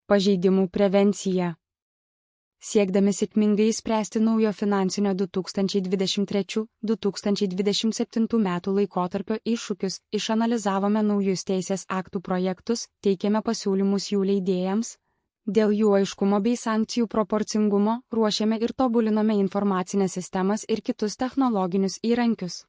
Pažeidimų prevencija. Siekdami sėkmingai išspręsti naujo finansinio 2023-2027 metų laikotarpio iššūkius, išanalizavome naujus teisės aktų projektus, teikėme pasiūlymus jų leidėjams. Dėl jų aiškumo bei sankcijų proporcingumo ruošėme ir tobulinome informacinės sistemas ir kitus technologinius įrankius.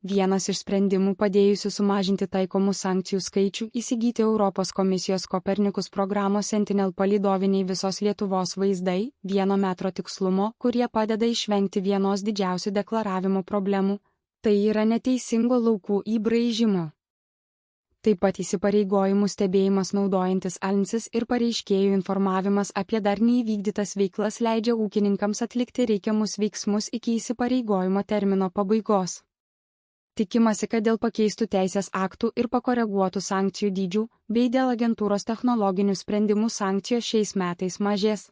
Vienas iš sprendimų padėjusių sumažinti taikomų sankcijų skaičių įsigyti Europos komisijos Kopernikus programos Sentinel palydoviniai visos Lietuvos vaizdai, 1 metro tikslumo, kurie padeda išvengti vienos didžiausių deklaravimo problemų - tai yra neteisingo laukų įbraižymo. Taip pat įsipareigojimų stebėjimas naudojantis ANSIS ir pareiškėjų informavimas apie dar neįvykdytas veiklas leidžia ūkininkams atlikti reikiamus veiksmus iki įsipareigojimo termino pabaigos. Tikimasi, kad dėl pakeistų teisės aktų ir pakoreguotų sankcijų dydžių, bei dėl agentūros technologinių sprendimų sankcijos šiais metais mažės.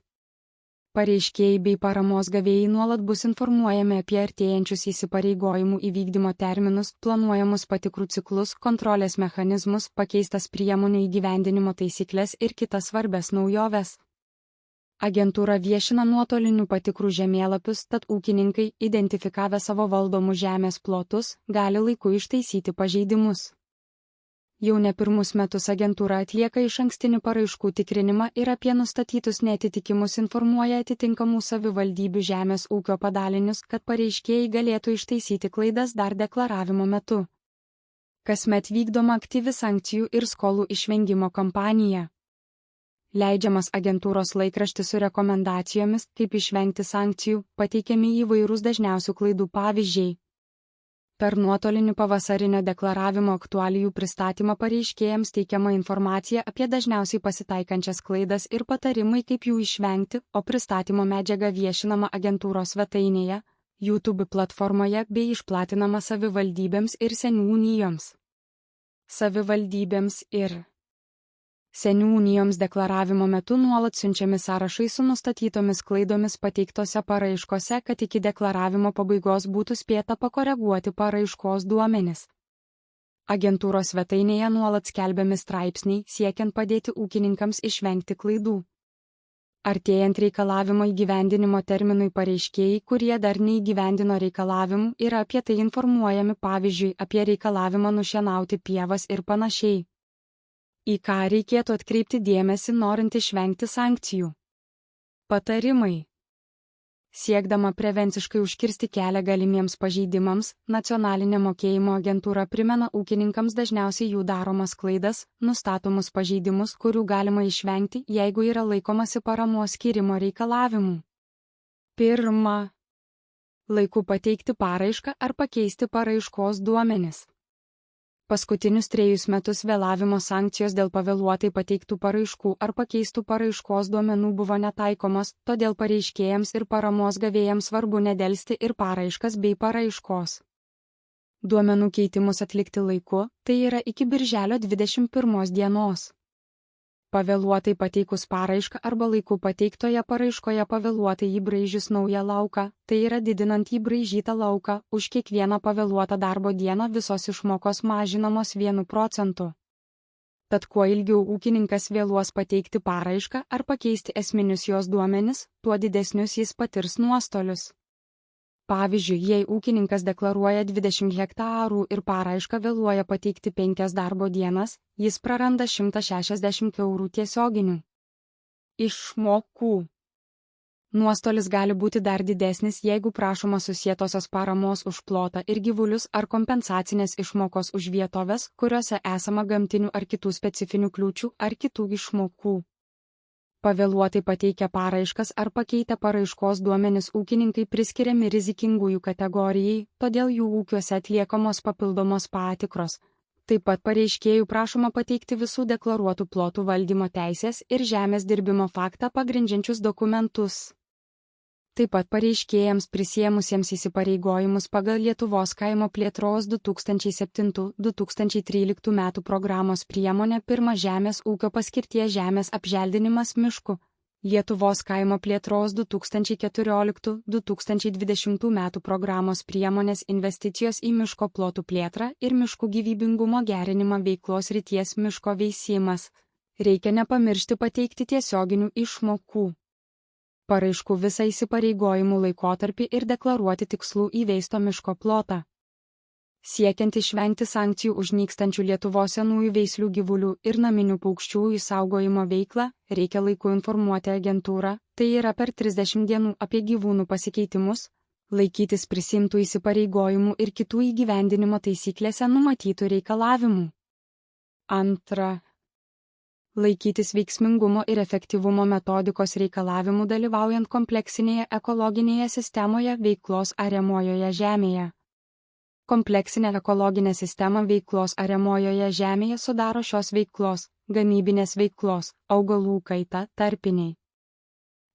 Pareiškėjai bei paramos gavėjai nuolat bus informuojami apie artėjančius įsipareigojimų įvykdymo terminus, planuojamus patikrų ciklus, kontrolės mechanizmus, pakeistas priemonių įgyvendinimo taisyklės ir kitas svarbias naujoves. Agentūra viešina nuotolinių patikrų žemėlapius, tad ūkininkai, identifikavę savo valdomų žemės plotus, gali laiku ištaisyti pažeidimus. Jau ne pirmus metus agentūra atlieka išankstinį paraiškų tikrinimą ir apie nustatytus neatitikimus informuoja atitinkamų savivaldybių žemės ūkio padalinius, kad pareiškėjai galėtų ištaisyti klaidas dar deklaravimo metu. Kasmet vykdoma aktyvi sankcijų ir skolų išvengimo kampanija. Leidžiamas agentūros laikraštis su rekomendacijomis, kaip išvengti sankcijų, pateikiami įvairūs dažniausių klaidų pavyzdžiai. Per nuotolinį pavasarinio deklaravimo aktualijų pristatymą pareiškėjams teikiama informacija apie dažniausiai pasitaikančias klaidas ir patarimai, kaip jų išvengti, o pristatymo medžiaga viešinama agentūros svetainėje, YouTube platformoje bei išplatinama savivaldybėms ir seniūnijoms. Savivaldybėms ir seniūnijoms deklaravimo metu nuolat siunčiami sąrašai su nustatytomis klaidomis pateiktose paraiškose, kad iki deklaravimo pabaigos būtų spėta pakoreguoti paraiškos duomenis. Agentūros svetainėje nuolat skelbiami straipsniai, siekiant padėti ūkininkams išvengti klaidų. Artėjant reikalavimo įgyvendinimo terminui pareiškėjai, kurie dar neįgyvendino reikalavimų, yra apie tai informuojami, pavyzdžiui, apie reikalavimą nušienauti pievas ir panašiai. Į ką reikėtų atkreipti dėmesį, norint išvengti sankcijų? Patarimai. Siekdama prevenciškai užkirsti kelią galimiems pažeidimams, nacionalinė mokėjimo agentūra primena ūkininkams dažniausiai jų daromas klaidas, nustatomus pažeidimus, kurių galima išvengti, jeigu yra laikomasi paramos skyrimo reikalavimų. 1. Laiku pateikti paraišką ar pakeisti paraiškos duomenis. Paskutinius 3 metus vėlavimo sankcijos dėl pavėluotai pateiktų paraiškų ar pakeistų paraiškos duomenų buvo netaikomos, todėl pareiškėjams ir paramos gavėjams svarbu nedelsti ir paraiškas bei paraiškos duomenų keitimus atlikti laiku, tai yra iki birželio 21 dienos. Pavėluotai pateikus paraišką arba laiku pateiktoje paraiškoje pavėluotai įbraižius naują lauką, tai yra didinant įbraižytą lauką, už kiekvieną pavėluotą darbo dieną visos išmokos mažinamos 1%. Tad kuo ilgiau ūkininkas vėluos pateikti paraišką ar pakeisti esminius jos duomenis, tuo didesnius jis patirs nuostolius. Pavyzdžiui, jei ūkininkas deklaruoja 20 hektarų ir paraišką vėluoja pateikti 5 darbo dienas, jis praranda 160 eurų tiesioginių išmokų. Nuostolis gali būti dar didesnis, jeigu prašoma susietosios paramos už plotą ir gyvulius ar kompensacinės išmokos už vietovės, kuriuose esama gamtinių ar kitų specifinių kliūčių ar kitų išmokų. Pavėluotai pateikę paraiškas ar pakeitę paraiškos duomenis ūkininkai priskiriami rizikingųjų kategorijai, todėl jų ūkiuose atliekamos papildomos patikros. Taip pat pareiškėjų prašoma pateikti visų deklaruotų plotų valdymo teisės ir žemės dirbimo faktą pagrindžiančius dokumentus. Taip pat pareiškėjams prisėmusiems įsipareigojimus pagal Lietuvos kaimo plėtros 2007-2013 metų programos priemonę Pirma žemės ūkio paskirties žemės apželdinimas mišku, Lietuvos kaimo plėtros 2014-2020 metų programos priemonės investicijos į miško plotų plėtrą ir miškų gyvybingumo gerinimą veiklos srities miško veisimas, Reikia nepamiršti pateikti tiesioginių išmokų paraiškų visą įsipareigojimų laikotarpį ir deklaruoti tikslų įveisto miško plotą. Siekiant išvengti sankcijų už nykstančių Lietuvos senųjų veislių gyvulių ir naminių paukščių išsaugojimo veiklą, reikia laiku informuoti agentūrą, tai yra per 30 dienų apie gyvūnų pasikeitimus, laikytis prisimtų įsipareigojimų ir kitų įgyvendinimo taisyklėse numatytų reikalavimų. Antra. Laikytis veiksmingumo ir efektyvumo metodikos reikalavimų dalyvaujant kompleksinėje ekologinėje sistemoje veiklos ariamojoje žemėje. Kompleksinę ekologinę sistemą veiklos ariamojoje žemėje sudaro šios veiklos, gamybinės veiklos, augalų kaita, tarpiniai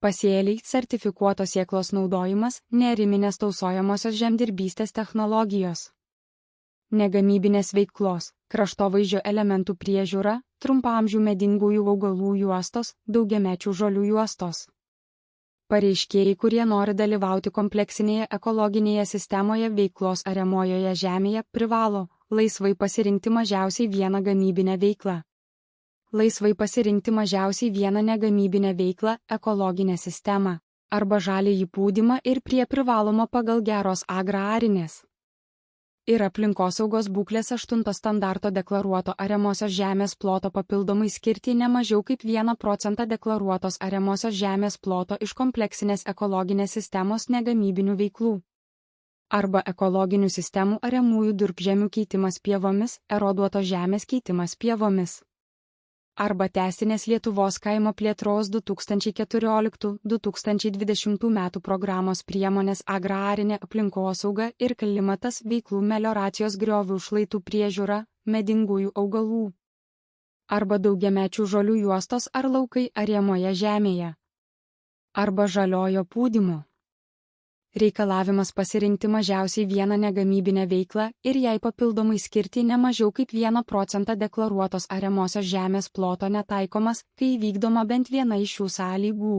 pasėliai, sertifikuotos sėklos naudojimas, neariminės tausojamosios žemdirbystės technologijos. Negamybinės veiklos, kraštovaizdžio elementų priežiūra, trumpaamžių medingųjų augalų juostos, daugiamečių žolių juostos. Pareiškėjai, kurie nori dalyvauti kompleksinėje ekologinėje sistemoje veiklos ariamojoje žemėje, privalo laisvai pasirinkti mažiausiai vieną gamybinę veiklą. Laisvai pasirinkti mažiausiai vieną negamybinę veiklą, ekologinę sistemą, arba žaliąjį pūdymą ir prie privalomo pagal geros agrarinės ir aplinkosaugos būklės 8 standarto deklaruoto ariamosios žemės ploto papildomai skirti ne mažiau kaip 1% deklaruotos ariamosios žemės ploto iš kompleksinės ekologinės sistemos negamybinių veiklų. Arba ekologinių sistemų ariamųjų durpžemių keitimas pievomis, eroduotos žemės keitimas pievomis. Arba tęstinės Lietuvos kaimo plėtros 2014-2020 metų programos priemonės agrarinė aplinkosauga ir klimatas veiklų melioracijos griovių šlaitų priežiūra, medingųjų augalų. Arba daugiamečių žolių juostos ar laukai ariamoje žemėje. Arba žaliojo pūdymo. Reikalavimas pasirinkti mažiausiai vieną negamybinę veiklą ir jai papildomai skirti ne mažiau kaip 1% deklaruotos ariamosios žemės ploto netaikomas, kai įvykdoma bent viena iš šių sąlygų.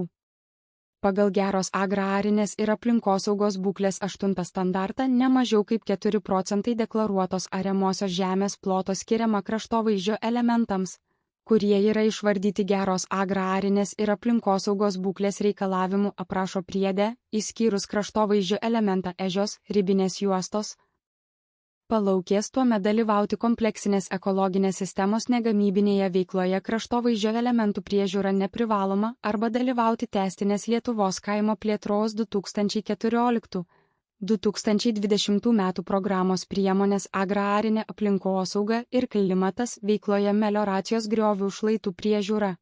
Pagal geros agrarinės ir aplinkosaugos būklės 8 standartą ne mažiau kaip 4% deklaruotos ariamosios žemės ploto skiriama kraštovaizdžio elementams, kurie yra išvardyti geros agrarinės ir aplinkosaugos būklės reikalavimų aprašo priede, išskyrus kraštovaizdžio elementą ežios, ribinės juostos. Palaukės tuomet dalyvauti kompleksinės ekologinės sistemos negamybinėje veikloje kraštovaizdžio elementų priežiūra neprivaloma arba dalyvauti tęstinės Lietuvos kaimo plėtros 2014-2020 metų programos priemonės agrarinė aplinkosauga ir klimatas veikloje melioracijos griovių šlaitų priežiūra.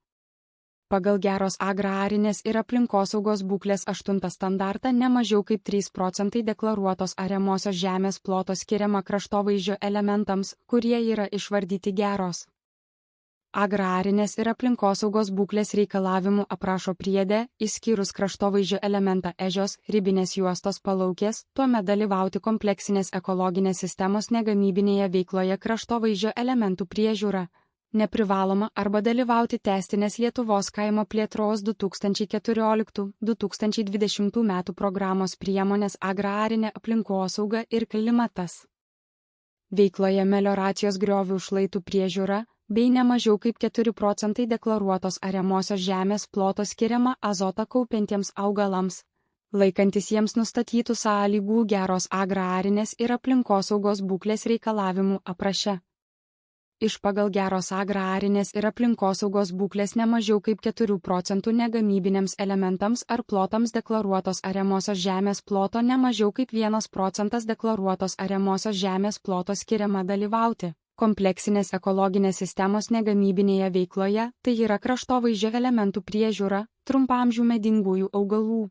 Pagal geros agrarinės ir aplinkosaugos būklės 8 standartą ne mažiau kaip 3% deklaruotos ariamosios žemės ploto skiriama kraštovaizdžio elementams, kurie yra išvardyti geros agrarinės ir aplinkosaugos būklės reikalavimų aprašo priede, išskyrus kraštovaizdžio elementą ežios, ribinės juostos palaukės, tuomet dalyvauti kompleksinės ekologinės sistemos negamybinėje veikloje kraštovaizdžio elementų priežiūra. Neprivaloma arba dalyvauti tęstinės Lietuvos kaimo plėtros 2014-2020 metų programos priemonės agrarinė aplinkosauga ir klimatas. Veikloje melioracijos griovių šlaitų priežiūra, bei ne mažiau kaip 4% deklaruotos ariamosios žemės ploto skiriama azotą kaupiantiems augalams, laikantis jiems nustatytų sąlygų geros agrarinės ir aplinkosaugos būklės reikalavimų apraše. Iš pagal geros agrarinės ir aplinkosaugos būklės ne mažiau kaip 4% negamybiniams elementams ar plotams deklaruotos ariamosios žemės ploto ne mažiau kaip 1% deklaruotos ariamosios žemės ploto skiriama dalyvauti kompleksinės ekologinės sistemos negamybinėje veikloje, tai yra kraštovaizdžio elementų priežiūra, trumpaamžių medingųjų augalų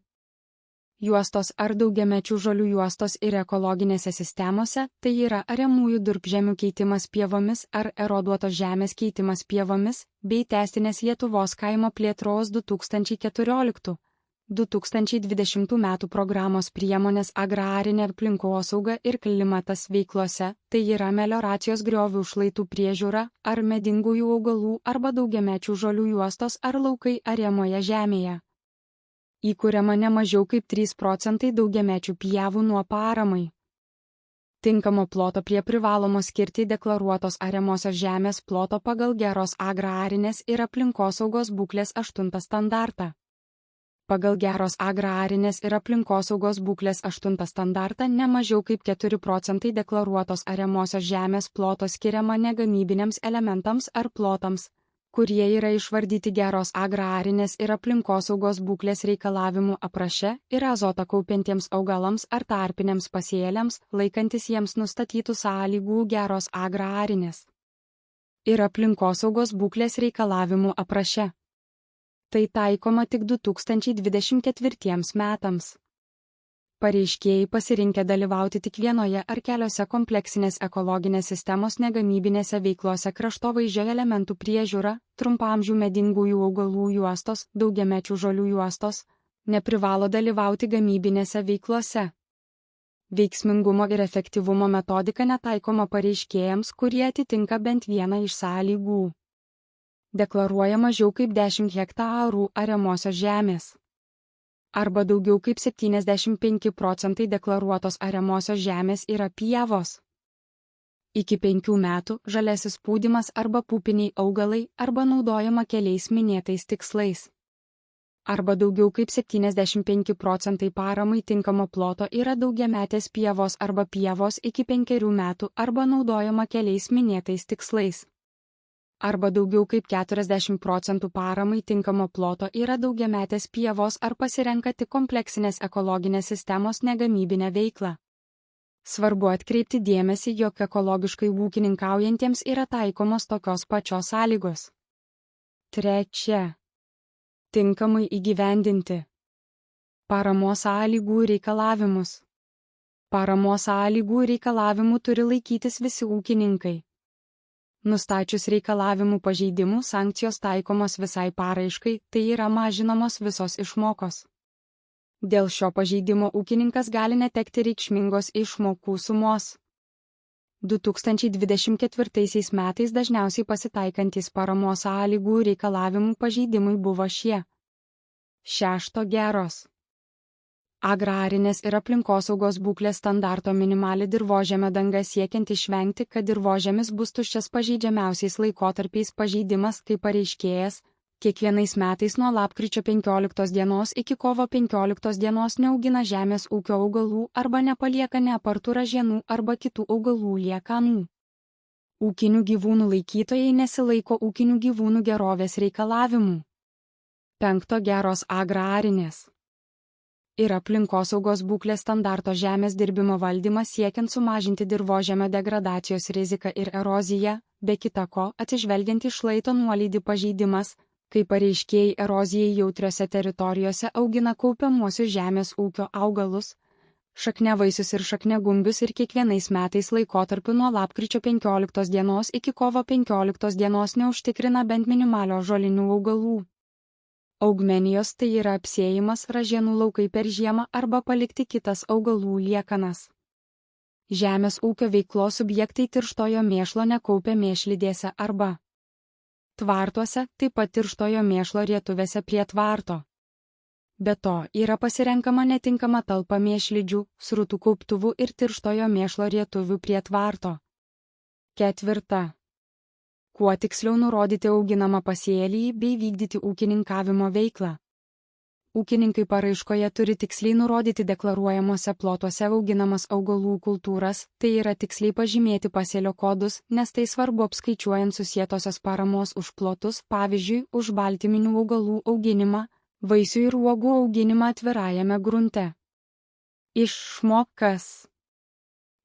juostos ar daugiamečių žolių juostos ir ekologinėse sistemose, tai yra ariamųjų durpžemių keitimas pievomis ar eroduotos žemės keitimas pievomis, bei tęstinės Lietuvos kaimo plėtros 2014-2020 metų programos priemonės agrarinė aplinkosauga ir klimatas veiklose, tai yra melioracijos griovių šlaitų priežiūra ar medingųjų augalų arba daugiamečių žolių juostos ar laukai ariamoje žemėje. Įkuriama ne mažiau kaip 3% daugiamečių pievų nuo paramai Tinkamo ploto prie privalomos skirti deklaruotos ariamosios žemės ploto pagal geros agrarinės ir aplinkosaugos būklės 8 standartą. Pagal geros agrarinės ir aplinkosaugos būklės 8 standartą ne mažiau kaip 4 procentai deklaruotos ariamosios žemės ploto skiriama negamybiniams elementams ar plotams, kurie yra išvardyti geros agrarinės ir aplinkosaugos būklės reikalavimų apraše ir azotą kaupiantiems augalams ar tarpiniams pasėliams, laikantis jiems nustatytų sąlygų geros agrarinės ir aplinkosaugos būklės reikalavimų apraše. Tai taikoma tik 2024 metams. Pareiškėjai pasirinkę dalyvauti tik vienoje ar keliose kompleksinės ekologinės sistemos negamybinėse veiklose kraštovaizdžio elementų priežiūra, trumpaamžių medingųjų augalų juostos, daugiamečių žolių juostos, neprivalo dalyvauti gamybinėse veiklose. Veiksmingumo ir efektyvumo metodika netaikoma pareiškėjams, kurie atitinka bent vieną iš sąlygų. Deklaruoja mažiau kaip 10 hektarų ariamosios žemės. Arba daugiau kaip 75 procentai deklaruotos ariamosios žemės yra pievos. Iki 5 metų žaliasis pūdymas arba pupiniai augalai arba naudojama keliais minėtais tikslais. Arba daugiau kaip 75 procentai paramai tinkamo ploto yra daugiametės pievos arba pievos iki 5 metų arba naudojama keliais minėtais tikslais. Arba daugiau kaip 40 procentų paramai tinkamo ploto yra daugiametės pievos ar pasirenka tik kompleksinės ekologinės sistemos negamybinę veiklą. Svarbu atkreipti dėmesį, jog ekologiškai ūkininkaujantiems yra taikomos tokios pačios sąlygos. 3. Tinkamai įgyvendinti paramos sąlygų reikalavimus. Paramos sąlygų reikalavimų turi laikytis visi ūkininkai. Nustačius reikalavimų pažeidimų, sankcijos taikomos visai paraiškai, tai yra mažinamos visos išmokos. Dėl šio pažeidimo ūkininkas gali netekti reikšmingos išmokų sumos. 2024 metais dažniausiai pasitaikantis paramos sąlygų reikalavimų pažeidimai buvo šie. 6. Geros agrarinės ir aplinkosaugos būklės standarto minimali dirvožemio danga siekiant išvengti, kad dirvožemis bus tuščias pažeidžiamiausiais laikotarpiais pažeidimas, kaip pareiškėjas, kiekvienais metais nuo lapkričio 15 dienos iki kovo 15 dienos neaugina žemės ūkio augalų arba nepalieka neapartų ražienų arba kitų augalų liekanų. Ūkinių gyvūnų laikytojai nesilaiko ūkinių gyvūnų gerovės reikalavimų. 5. Geros agrarinės ir aplinkosaugos būklės standarto žemės dirbimo valdymas siekiant sumažinti dirvožemio degradacijos riziką ir eroziją, be kita ko atsižvelgiant į šlaito nuolydį pažeidimas, kai pareiškėjai erozijai jautriose teritorijose augina kaupiamuosius žemės ūkio augalus, šakniavaisius ir šakniagumbius ir kiekvienais metais laikotarpiu nuo lapkričio 15 dienos iki kovo 15 dienos neužtikrina bent minimalio žolinių augalų. Augmenijos tai yra apsėjimas, ražienų laukai per žiemą arba palikti kitas augalų liekanas. Žemės ūkio veiklos subjektai tirštojo mėšlo nekaupia mėšlidėse arba tvartuose, taip pat tirštojo mėšlo rietuvėse prie tvarto. Be to, yra pasirenkama netinkama talpa mėšlidžių, srutų kauptuvų ir tirštojo mėšlo rietuvių prie tvarto. 4. Kuo tiksliau nurodyti auginamą pasėlį bei vykdyti ūkininkavimo veiklą. Ūkininkai paraiškoje turi tiksliai nurodyti deklaruojamuose plotuose auginamas augalų kultūras, tai yra tiksliai pažymėti pasėlio kodus, nes tai svarbu apskaičiuojant susietosios paramos už plotus, pavyzdžiui, už baltyminių augalų auginimą, vaisių ir uogų auginimą atvirajame grunte. Išmokas.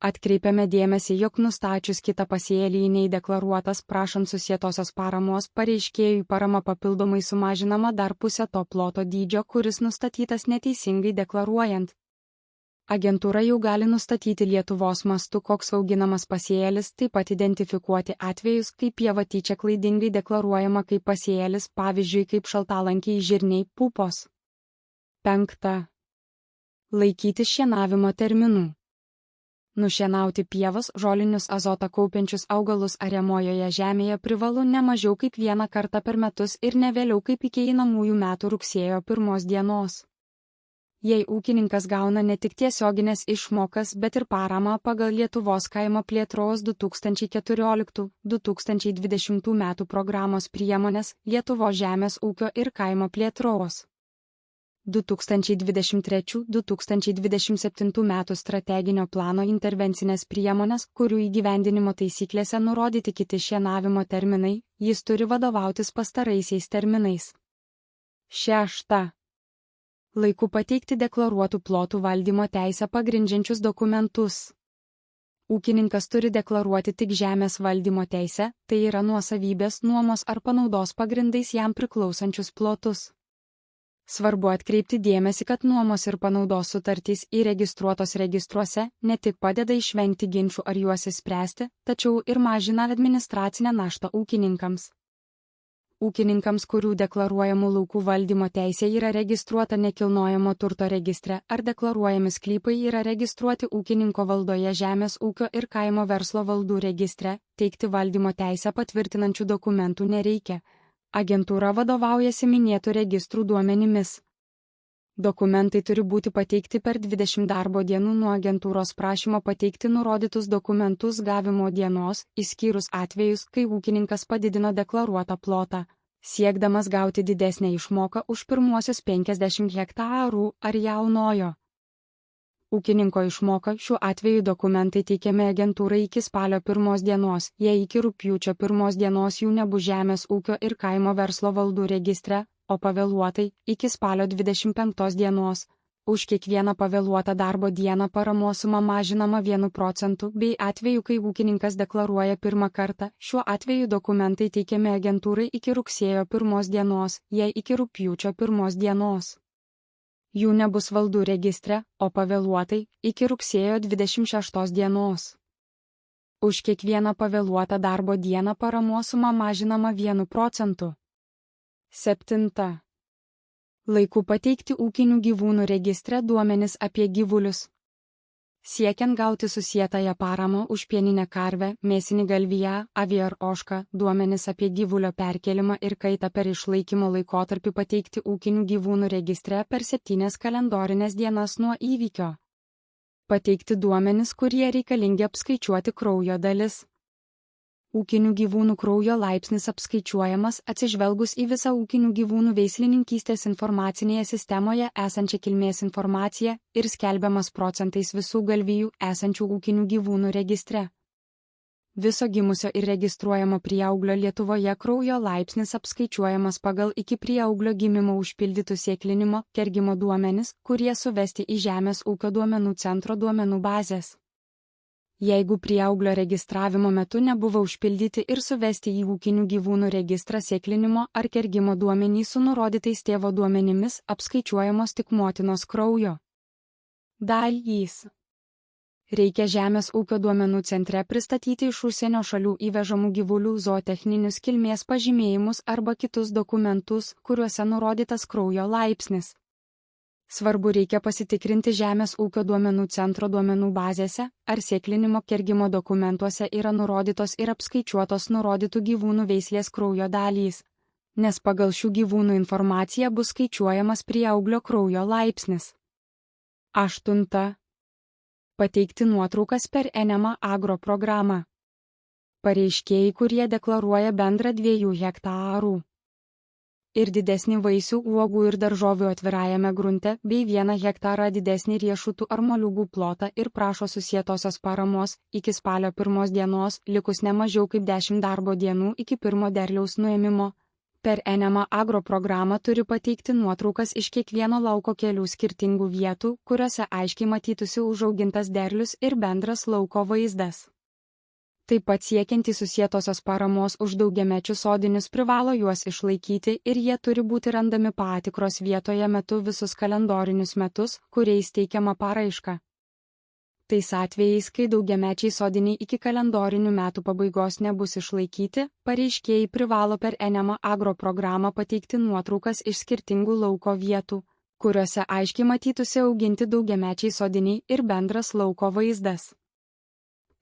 Atkreipiame dėmesį, jog nustačius kitą pasėlį nei deklaruotas prašant susietosios paramos, pareiškėjui parama papildomai sumažinama dar pusę to ploto dydžio, kuris nustatytas neteisingai deklaruojant. Agentūra jau gali nustatyti Lietuvos mastu, koks auginamas pasėlis, taip pat identifikuoti atvejus, kai pieva tyčia klaidingai deklaruojama kaip pasėlis, pavyzdžiui, kaip šaltalankiai žirniai pupos. 5. Laikytis šienavimo terminų. Nušienauti pievas, žolinius azotą kaupiančius augalus ariamojoje žemėje privalu ne mažiau kaip vieną kartą per metus ir ne vėliau kaip iki einamųjų metų rugsėjo 1 dienos. Jei ūkininkas gauna ne tik tiesioginės išmokas, bet ir paramą pagal Lietuvos kaimo plėtros 2014-2020 metų programos priemonės Lietuvos žemės ūkio ir kaimo plėtros 2023-2027 metų strateginio plano intervencinės priemonės, kurių įgyvendinimo taisyklėse nurodyti kiti šienavimo terminai, jis turi vadovautis pastaraisiais terminais. 6. Laiku pateikti deklaruotų plotų valdymo teisę pagrindžiančius dokumentus. Ūkininkas turi deklaruoti tik žemės valdymo teisę, tai yra nuosavybės, nuomos ar panaudos pagrindais jam priklausančius plotus. Svarbu atkreipti dėmesį, kad nuomos ir panaudos sutartys įregistruotos registruose ne tik padeda išvengti ginčių ar juos išspręsti, tačiau ir mažina administracinę naštą ūkininkams. Ūkininkams, kurių deklaruojamų laukų valdymo teisė yra registruota nekilnojamo turto registre ar deklaruojami sklypai yra registruoti ūkininko valdoje žemės ūkio ir kaimo verslo valdų registre, teikti valdymo teisę patvirtinančių dokumentų nereikia. Agentūra vadovaujasi minėtų registrų duomenimis. Dokumentai turi būti pateikti per 20 darbo dienų nuo agentūros prašymo pateikti nurodytus dokumentus gavimo dienos, išskyrus atvejus, kai ūkininkas padidino deklaruotą plotą, siekdamas gauti didesnę išmoką už pirmuosius 50 hektarų ar jaunojo. Ūkininko išmoka šiuo atveju dokumentai teikiami agentūrai iki spalio 1 dienos, jei iki rugpjūčio 1 dienos jų nebus žemės ūkio ir kaimo verslo valdų registre, o pavėluotai iki spalio 25 dienos. Už kiekvieną pavėluotą darbo dieną paramos suma mažinama 1 procentu, bei atveju, kai ūkininkas deklaruoja pirmą kartą, šiuo atveju dokumentai teikiami agentūrai iki rugsėjo 1 dienos, jei iki rugpjūčio 1 dienos. Jų nebus valdų registre, o pavėluotai iki rugsėjo 26 dienos. Už kiekvieną pavėluotą darbo dieną paramos suma mažinama 1 procentu. 7. Laiku pateikti ūkinių gyvūnų registre duomenis apie gyvulius. Siekiant gauti susietąją paramą už pieninę karvę, mėsinį galviją, avį ar ožką, duomenis apie gyvulio perkėlimą ir kaitą per išlaikymo laikotarpį pateikti ūkinių gyvūnų registre per 7 kalendorinės dienas nuo įvykio. Pateikti duomenis, kurie reikalingi apskaičiuoti kraujo dalis. Ūkinių gyvūnų kraujo laipsnis apskaičiuojamas atsižvelgus į visą ūkinių gyvūnų veislininkystės informacinėje sistemoje esančią kilmės informaciją ir skelbiamas procentais visų galvijų esančių ūkinių gyvūnų registre. Viso gimusio ir registruojamo prieauglio Lietuvoje kraujo laipsnis apskaičiuojamas pagal iki prieauglio gimimo užpildytų sėklinimo, kergimo duomenis, kurie suvesti į Žemės ūkio duomenų centro duomenų bazės. Jeigu prieauglio registravimo metu nebuvo užpildyti ir suvesti į ūkinių gyvūnų registrą sėklinimo ar kergimo duomenys su nurodytais tėvo duomenimis, apskaičiuojamos tik motinos kraujo dalys. Reikia Žemės ūkio duomenų centre pristatyti iš užsienio šalių įvežamų gyvulių zootechninius kilmės pažymėjimus arba kitus dokumentus, kuriuose nurodytas kraujo laipsnis. Svarbu reikia pasitikrinti Žemės ūkio duomenų centro duomenų bazėse, ar sėklinimo kergimo dokumentuose yra nurodytos ir apskaičiuotos nurodytų gyvūnų veislės kraujo dalys, nes pagal šių gyvūnų informaciją bus skaičiuojamas prieauglio kraujo laipsnis. 8. Pateikti nuotraukas per Enema Agro programą. Pareiškėjai, kurie deklaruoja bendrą 2 hektarų ir didesnį vaisių, uogų ir daržovių atvirajame grunte, bei 1 hektarą didesnį riešutų ar moliūgų plotą ir prašo susietosios paramos iki spalio 1 dienos, likus ne mažiau kaip 10 darbo dienų iki pirmo derliaus nuėmimo. Per Enema Agro programą turi pateikti nuotraukas iš kiekvieno lauko kelių skirtingų vietų, kuriuose aiškiai matytųsi užaugintas derlius ir bendras lauko vaizdas. Taip pat siekiantys susietosios paramos už daugiamečius sodinius privalo juos išlaikyti ir jie turi būti randami patikros vietoje metu visus kalendorinius metus, kuriais teikiama paraiška. Tais atvejais, kai daugiamečiai sodiniai iki kalendorinių metų pabaigos nebus išlaikyti, pareiškėjai privalo per Enema Agro programą pateikti nuotraukas iš skirtingų lauko vietų, kuriuose aiškiai matytųsi auginti daugiamečiai sodiniai ir bendras lauko vaizdas.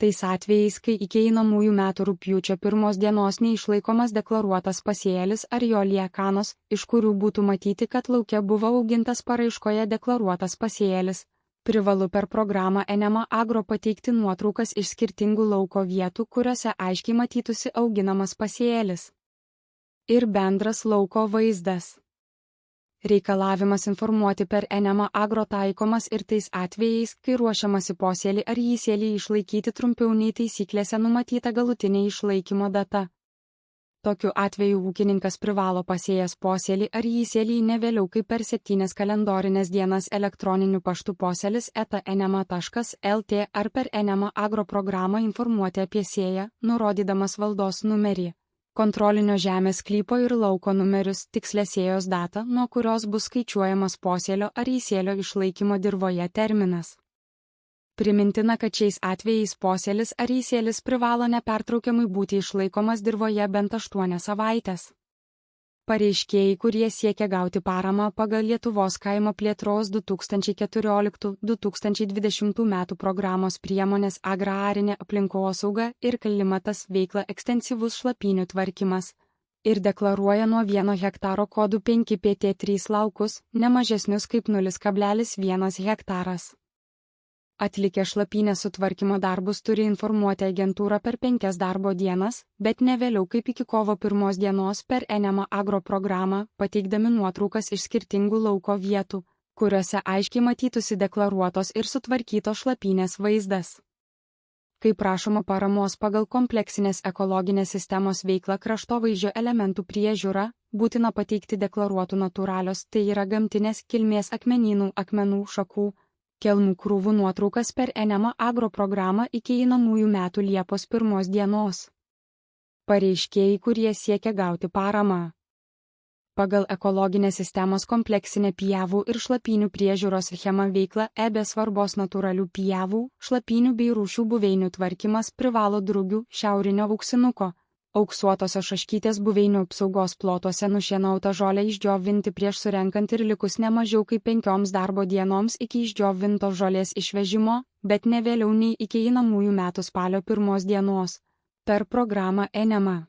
Tais atvejais, kai iki einamųjų metų rugpjūčio 1 dienos neišlaikomas deklaruotas pasėlis ar jo liekanos, iš kurių būtų matyti, kad lauke buvo augintas paraiškoje deklaruotas pasėlis, privalu per programą Enema Agro pateikti nuotraukas iš skirtingų lauko vietų, kuriuose aiškiai matytųsi auginamas pasėlis ir bendras lauko vaizdas. Reikalavimas informuoti per Enema Agro taikomas ir tais atvejais, kai ruošiamasi posėlį ar įsėlį išlaikyti trumpiau nei taisyklėse numatyta galutinė išlaikymo data. Tokiu atveju ūkininkas privalo pasėjęs posėlį ar įsėlį ne vėliau kaip per 7 kalendorinės dienas elektroniniu paštu posėlis@enema.lt ar per Enema Agro programą informuoti apie sėją, nurodydamas valdos numerį, kontrolinio žemės sklypo ir lauko numerius, tikslę sėjos datą, nuo kurios bus skaičiuojamas posėlio ar įsėlio išlaikymo dirvoje terminas. Primintina, kad šiais atvejais posėlis ar įsėlis privalo nepertraukiamai būti išlaikomas dirvoje bent 8 savaites. Pareiškėjai, kurie siekia gauti paramą pagal Lietuvos kaimo plėtros 2014-2020 metų programos priemonės agrarinė aplinkosauga ir klimatas veiklą ekstensyvus šlapynių tvarkymas ir deklaruoja nuo 1 hektaro kodų 5 PT3 laukus, ne mažesnius kaip 0,1 hektaras. Atlikę šlapynės sutvarkymo darbus turi informuoti agentūrą per 5 darbo dienas, bet ne vėliau kaip iki kovo 1 dienos per Enema Agro programą, pateikdami nuotraukas iš skirtingų lauko vietų, kuriuose aiškiai matytųsi deklaruotos ir sutvarkytos šlapynės vaizdas. Kai prašoma paramos pagal kompleksinės ekologinės sistemos veiklą kraštovaizdžio elementų priežiūra, būtina pateikti deklaruotų natūralios, tai yra gamtinės kilmės akmenynų, akmenų, šakų, kelmų krūvų nuotraukas per Enema Agro programą iki einamųjų metų Liepos 1 dienos. Pareiškėjai, kurie siekia gauti paramą pagal ekologinės sistemos kompleksinę pievų ir šlapynių priežiūros schemą veiklą be svarbos natūralių pievų, šlapynių bei rūšių buveinių tvarkymas privalo drugių, šiaurinio auksinuko, auksuotosios šaškytės buveinių apsaugos plotuose nušienautą žolę išdžiovinti prieš surenkant ir likus ne mažiau kaip 5 darbo dienoms iki išdžiovintos žolės išvežimo, bet ne vėliau nei iki einamųjų metų spalio 1 dienos. Per programą Enema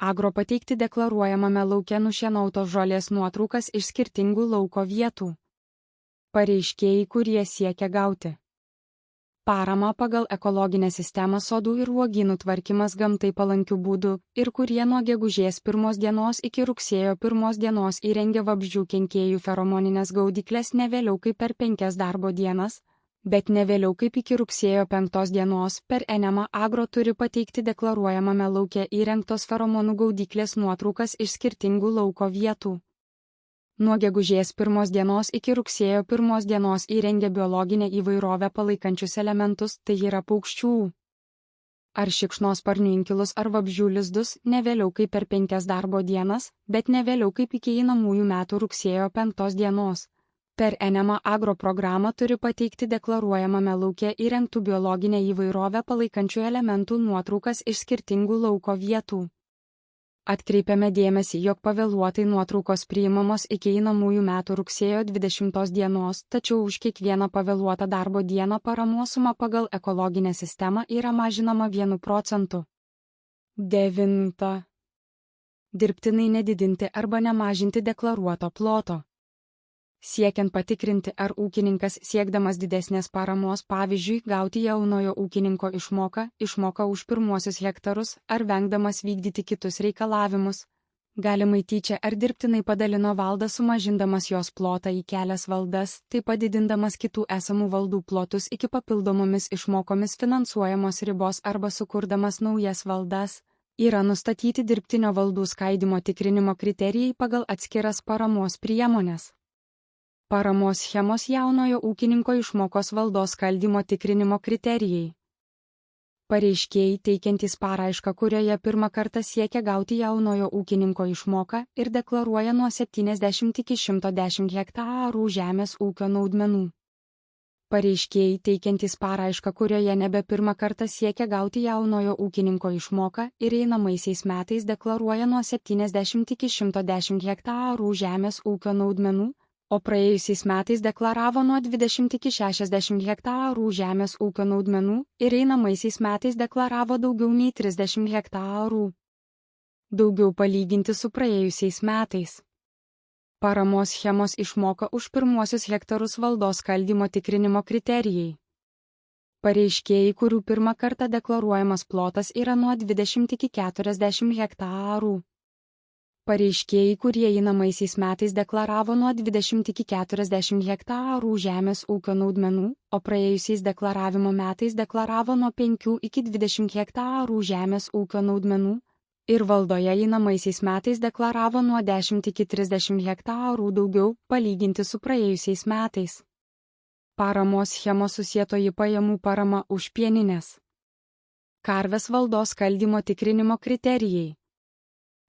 Agro pateikti deklaruojamame lauke nušienautos žolės nuotraukas iš skirtingų lauko vietų. Pareiškėjai, kurie siekia gauti paramą pagal ekologinę sistemą sodų ir uogynų tvarkymas gamtai palankių būdų ir kurie nuo gegužės 1 dienos iki rugsėjo 1 dienos įrengia vabzdžių kenkėjų feromoninės gaudyklės ne vėliau kaip per 5 darbo dienas, bet ne vėliau kaip iki rugsėjo 5 dienos per Enema Agro turi pateikti deklaruojamame lauke įrengtos feromonų gaudyklės nuotraukas iš skirtingų lauko vietų. Nuo gegužės 1 dienos iki rugsėjo 1 dienos įrengia biologinę įvairovę palaikančius elementus, tai yra paukščių ar šikšnosparnių inkilus ar vabzdžių lizdus, ne vėliau kaip per 5 darbo dienas, bet ne vėliau kaip iki einamųjų metų rugsėjo 5 dienos. Per Enema Agro programą turi pateikti deklaruojamame lauke įrengtų biologinę įvairovę palaikančių elementų nuotraukas iš skirtingų lauko vietų. Atkreipiame dėmesį, jog pavėluotai nuotraukos priimamos iki einamųjų metų rugsėjo 20 dienos, tačiau už kiekvieną pavėluotą darbo dieną paramos suma pagal ekologinę sistemą yra mažinama 1%. 9. Dirbtinai nedidinti arba nemažinti deklaruoto ploto. Siekiant patikrinti, ar ūkininkas siekdamas didesnės paramos, pavyzdžiui, gauti jaunojo ūkininko išmoką už pirmuosius hektarus, ar vengdamas vykdyti kitus reikalavimus, galimai tyčia ar dirbtinai padalino valdą sumažindamas jos plotą į kelias valdas, taip padidindamas kitų esamų valdų plotus iki papildomomis išmokomis finansuojamos ribos arba sukurdamas naujas valdas, yra nustatyti dirbtinio valdų skaidymo tikrinimo kriterijai pagal atskiras paramos priemonės. Paramos schemos jaunojo ūkininko išmokos valdos skaldymo tikrinimo kriterijai. Pareiškėjai teikiantys paraišką, kurioje pirmą kartą siekia gauti jaunojo ūkininko išmoką ir deklaruoja nuo 70 iki 110 hektarų žemės ūkio naudmenų. Pareiškėjai teikiantys paraišką, kurioje nebe pirmą kartą siekia gauti jaunojo ūkininko išmoką ir einamaisiais metais deklaruoja nuo 70 iki 110 hektarų žemės ūkio naudmenų, o praėjusiais metais deklaravo nuo 20 iki 60 hektarų žemės ūkio naudmenų ir einamaisiais metais deklaravo daugiau nei 30 hektarų. Daugiau palyginti su praėjusiais metais. Paramos schemos išmoka už pirmuosius hektarus valdos skaldymo tikrinimo kriterijai. Pareiškėjai, kurių pirmą kartą deklaruojamas plotas yra nuo 20 iki 40 hektarų. Pareiškėjai, kurie einamaisiais metais deklaravo nuo 20 iki 40 hektarų žemės ūkio naudmenų, o praėjusiais deklaravimo metais deklaravo nuo 5 iki 20 hektarų žemės ūkio naudmenų, ir valdoje einamaisiais metais deklaravo nuo 10 iki 30 hektarų daugiau, palyginti su praėjusiais metais. Paramos schemos susietoji pajamų parama už pieninės. Karvės valdos skaldymo tikrinimo kriterijai.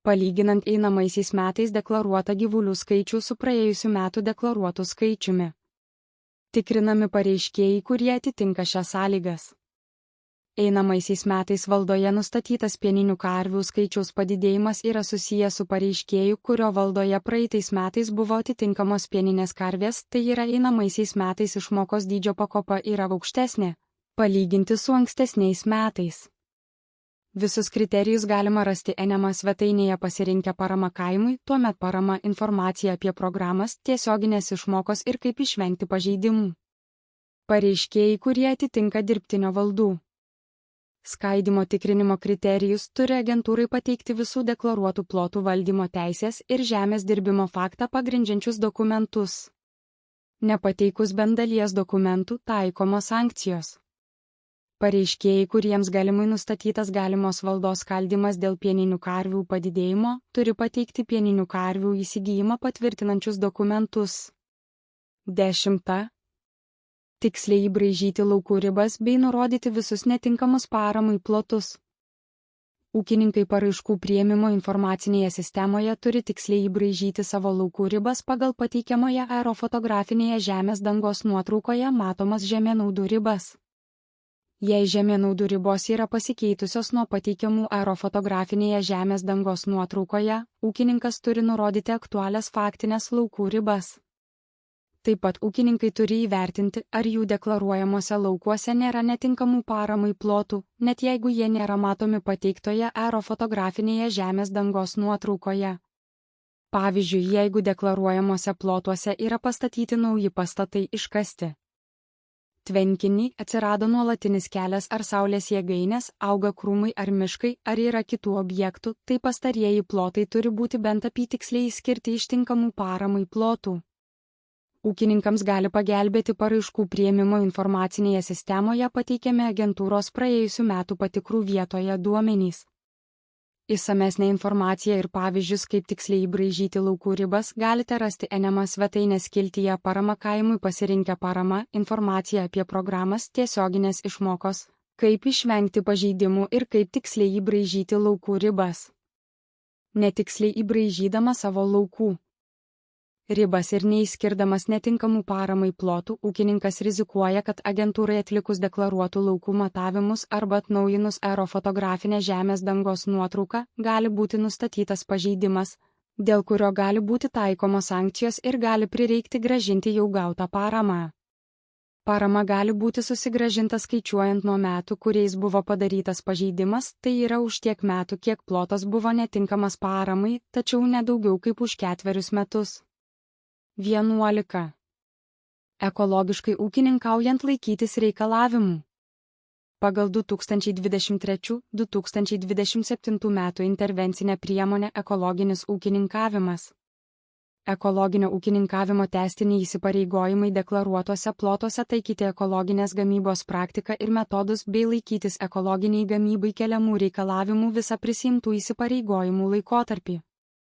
Palyginant einamaisiais metais deklaruotą gyvulių skaičių su praėjusiu metu deklaruotu skaičiumi. Tikrinami pareiškėjai, kurie atitinka šias sąlygas. Einamaisiais metais valdoje nustatytas pieninių karvių skaičiaus padidėjimas yra susijęs su pareiškėju, kurio valdoje praeitais metais buvo atitinkamos pieninės karvės, tai yra einamaisiais metais išmokos dydžio pakopa yra aukštesnė, palyginti su ankstesniais metais. Visus kriterijus galima rasti NMA svetainėje pasirinkę parama kaimui, tuomet parama informacija apie programas, tiesioginės išmokos ir kaip išvengti pažeidimų. Pareiškėjai, kurie atitinka dirbtinio valdų. Skaidymo tikrinimo kriterijus turi agentūrai pateikti visų deklaruotų plotų valdymo teisės ir žemės dirbimo faktą pagrindžiančius dokumentus. Nepateikus bent dalies dokumentų taikomos sankcijos. Pareiškėjai, kuriems galimai nustatytas galimos valdos skaldymas dėl pieninių karvių padidėjimo, turi pateikti pieninių karvių įsigijimą patvirtinančius dokumentus. 10. Tiksliai įbraižyti laukų ribas bei nurodyti visus netinkamus paramai plotus. Ūkininkai paraiškų priėmimo informacinėje sistemoje turi tiksliai įbraižyti savo laukų ribas pagal pateikiamoje aerofotografinėje žemės dangos nuotraukoje matomas žemėnaudų ribas. Jei žemėnaudų ribos yra pasikeitusios nuo pateikiamų aerofotografinėje žemės dangos nuotraukoje, ūkininkas turi nurodyti aktualias faktinės laukų ribas. Taip pat ūkininkai turi įvertinti, ar jų deklaruojamuose laukuose nėra netinkamų paramai plotų, net jeigu jie nėra matomi pateiktoje aerofotografinėje žemės dangos nuotraukoje. Pavyzdžiui, jeigu deklaruojamuose plotuose yra pastatyti nauji pastatai iškasti tvenkinį, atsirado nuolatinis kelias ar saulės jėgainės, auga krūmai ar miškai, ar yra kitų objektų, tai pastarieji plotai turi būti bent apytiksliai skirti iš tinkamų paramai plotų. Ūkininkams gali pagelbėti paraiškų priėmimo informacinėje sistemoje pateikiami agentūros praėjusių metų patikrų vietoje duomenys. Išsamesnę informaciją ir pavyzdžius, kaip tiksliai įbraižyti laukų ribas, galite rasti NMA svetainės skiltyje parama kaimui pasirinkę parama, informaciją apie programas, tiesioginės išmokos, kaip išvengti pažeidimų ir kaip tiksliai įbraižyti laukų ribas. Netiksliai įbraižydama savo laukų ribas ir neįskirdamas netinkamų paramai plotų, ūkininkas rizikuoja, kad agentūrai atlikus deklaruotų laukų matavimus arba atnaujinus aerofotografinę žemės dangos nuotrauką, gali būti nustatytas pažeidimas, dėl kurio gali būti taikomos sankcijos ir gali prireikti grąžinti jau gautą paramą. Parama gali būti susigrąžinta skaičiuojant nuo metų, kuriais buvo padarytas pažeidimas, tai yra už tiek metų, kiek plotas buvo netinkamas paramai, tačiau nedaugiau kaip už 4 metus. 11. Ekologiškai ūkininkaujant laikytis reikalavimų. Pagal 2023-2027 metų intervencinę priemonę ekologinis ūkininkavimas. Ekologinio ūkininkavimo tęstiniai įsipareigojimai deklaruotuose plotuose taikyti ekologinės gamybos praktiką ir metodus bei laikytis ekologiniai gamybai keliamų reikalavimų visą prisiimtų įsipareigojimų laikotarpį.